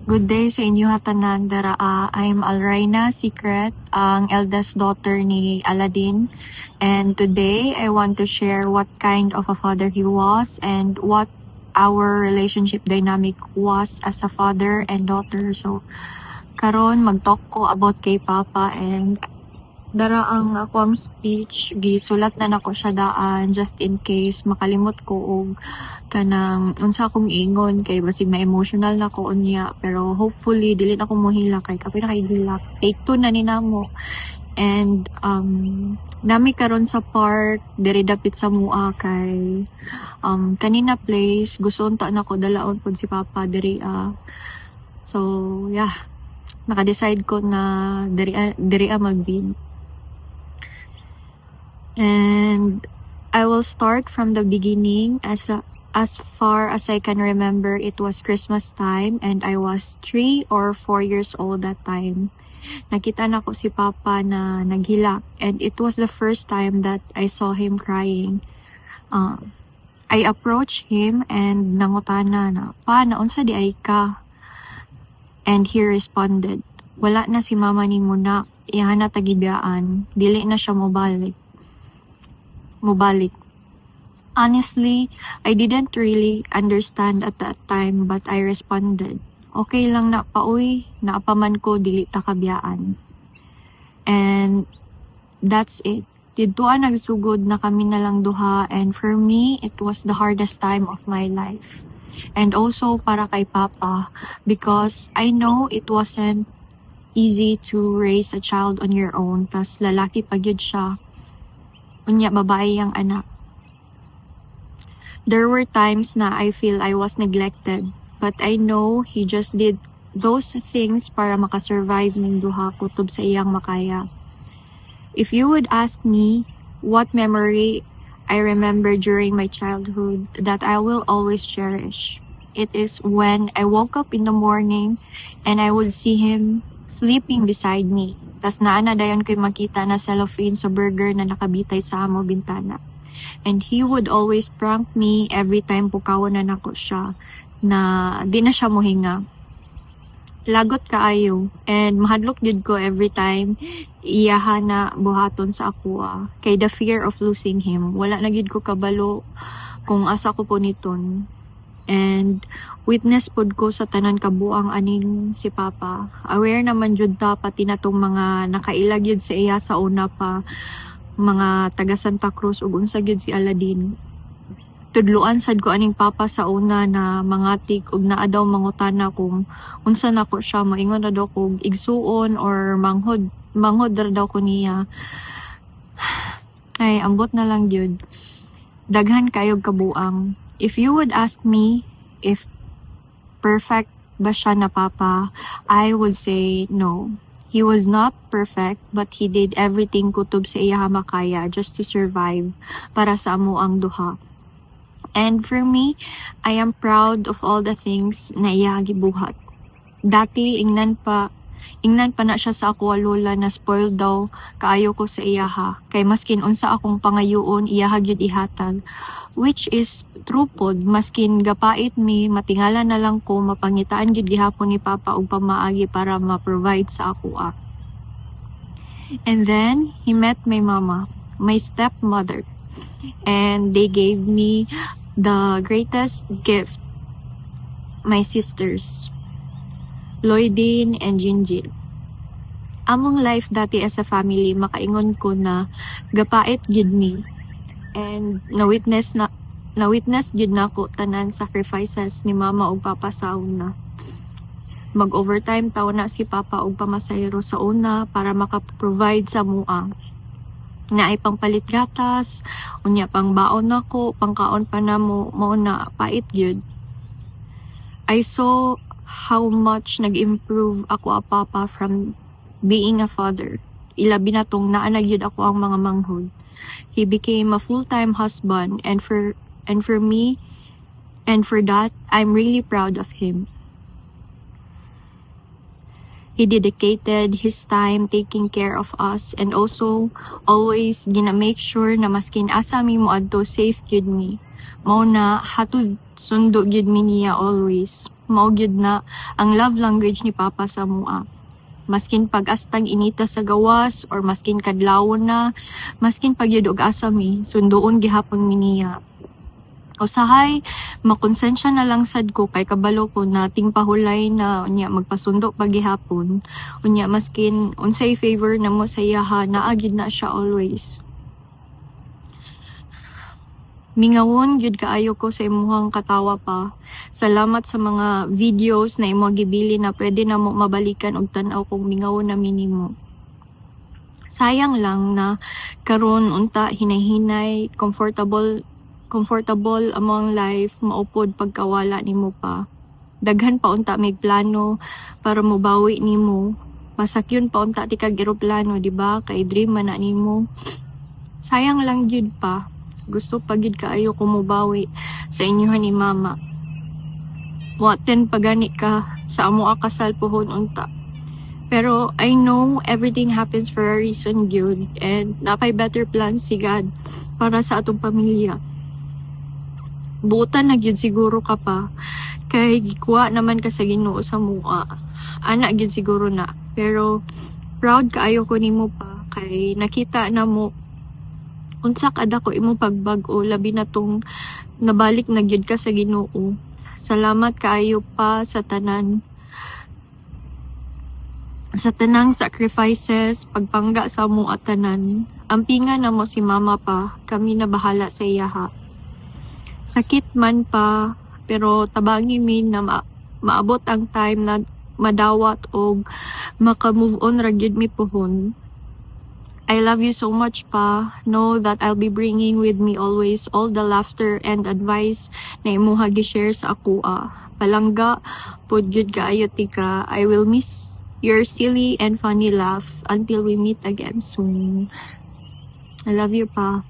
Good day sa inyo hatanan dara. I'm Alraina Secret, ang eldest daughter ni Aladdin. And today, I want to share what kind of a father he was and what our relationship dynamic was as a father and daughter. So, karon mag-talk ko about kay Papa, and dara ang akong speech gisulat na nako siya daan just in case makalimot ko og kanang unsa akong ingon kay basig ma-emotional na ko unya, pero hopefully dili na ko mohila kay kapin na kay hilak. Take 2 na ni namo. And nami karon sa park diri dapit sa mua kay kanina place gusto unta na ko dalaon pud si Papa diri. So yeah, naka-decide ko na diri mag-vid. And I will start from the beginning. As far as I can remember, it was Christmas time and I was 3 or 4 years old that time. Nakita na ko si Papa na naghilak, and it was the first time that I saw him crying. I approached him and nangutana na, "Pa, naunsa di ay ka?" And he responded, "Wala na si mama ni Muna, iyahan na tagibiyaan, dili na siya mobalik." Honestly, I didn't really understand at that time, but I responded, "Okay lang na pa uy, naapaman ko dili ta kabiyaan." And that's it. Didtoan nagsugod na kami na lang duha, and for me, it was the hardest time of my life. And also para kay Papa, because I know it wasn't easy to raise a child on your own, tas lalaki pa gyud siya. Unya babae ang anak. There were times na I feel I was neglected, but I know he just did those things para makasurvive ning duha kutob sa iyang makaya. If you would ask me what memory I remember during my childhood that I will always cherish, it is when I woke up in the morning and I would see him sleeping beside me. Tas naa na dayon ko'y makita na cellophane sa burger na nakabitay sa amo bintana. And he would always prank me every time pukawon na nako siya na di na siya mohinga. Lagot kaayo, and mahadlok jud ko every time iyahan na buhaton sa ako kay the fear of losing him. Wala na gyud ko kabalo kung asa ko puniton. And witness pod ko sa tanan kabuang aning si Papa. Aware naman jud ta pati na tong mga nakailag yun sa iya sa una pa, mga taga Santa Cruz ug unsa gyud si Aladdin. Tudluan sad ko aning Papa sa una na mangatik ug naa daw mangutana kung unsa nako siya, moingon na daw kog igsuon or manghod ra daw ko niya. Ay ambot na lang gyud. Daghan kayog kabuang. If you would ask me if perfect ba siya na Papa, I would say no. He was not perfect, but he did everything kutob sa iya makaya just to survive para sa amo ang duha. And for me, I am proud of all the things na iya gibuhat. Dati ingnan pa na siya sa ako lola na spoiled daw kaayo ko sa iyaha, kay maskin unsa akong pangayuon iyaha gyud ihatag, which is true pod. Maskin gapait mi, matingala na lang ko mapangitaan gyud gihapon ni Papa og pamaagi para ma-provide sa ako. And then he met my mama, my stepmother, and they gave me the greatest gift, my sisters Lloydine and Jinjil. Among life dati as a family, makaingon ko na gapait gyud mi, and na-witness gyud nako tanan sacrifices ni Mama ug Papa sa una. Mag-overtime taw na si Papa og pamasahero sa una para maka-provide sa mua. Naay pangpalit gatas, unya pang baon nako, pangkaon pa namo, mao na pait gyud. I saw how much nag-improve ako Papa from being a father. Ilabi na tong naa na gyud ako ang mga manghod. He became a full-time husband, and for me, and for that, I'm really proud of him. He dedicated his time taking care of us, and also always gina-make sure na maskin asa mi mo adto safe gyud mi. Mao na hatod sundo gyud mi niya always. Mao gyud na ang love language ni Papa sa mua. Maskin pag-astang inita sa gawas or maskin kadlawon na, maskin pagyud og asa mi, sundoon gihapon mi niya. Usahay, makonsensya na lang sad ko kay kabalo ko na ting pahulay na unya magpasundo pagihapon. Unya maskin unsay favor na mo sa iyaha, naagid na siya always. Mingawon gyud kaayo ko sa imuhang katawa pa. Salamat sa mga videos na imo gibili na pwede na mo mabalikan og tan-aw kung mingawon na minimo. Sayang lang na karon unta hinay-hinay, comfortable among life, maupod pagkawala nimo pa. Daghan pa unta may plano para mobawi nimo. Masakyon pa unta ti kag eroplano, di ba? Kay dream man na nimo. Sayang lang gyud pa. Gusto pagid kaayo ko mobawi sa inyohan ni mama. Waten pagani ka sa amo kasal pohon unta. Pero I know everything happens for a reason gyud, and napay better plans si God para sa atong pamilya. Buotan na gyud siguro ka pa kay gikuha naman ka sa Ginoo sa mua. Ana gyud siguro na. Pero proud kaayo ko nimo pa kay nakita na mo unsa kada ko imo pagbag-o, labi na tong nabalik na gyud ka sa Ginoo. Salamat kaayo pa sa tanang sacrifices, pagpangga sa mo at tanan. Ampingan na mo si mama pa, kami na bahala sa iyaha. Sakit man pa, pero tabangi mi na maabot ang time na madawat og maka-move on ra gyud mi pohon. I love you so much pa. Know that I'll be bringing with me always all the laughter and advice na imuha gi-share sa ako. Palangga, pod gyud kaayo tika. I will miss your silly and funny laughs until we meet again soon. I love you pa.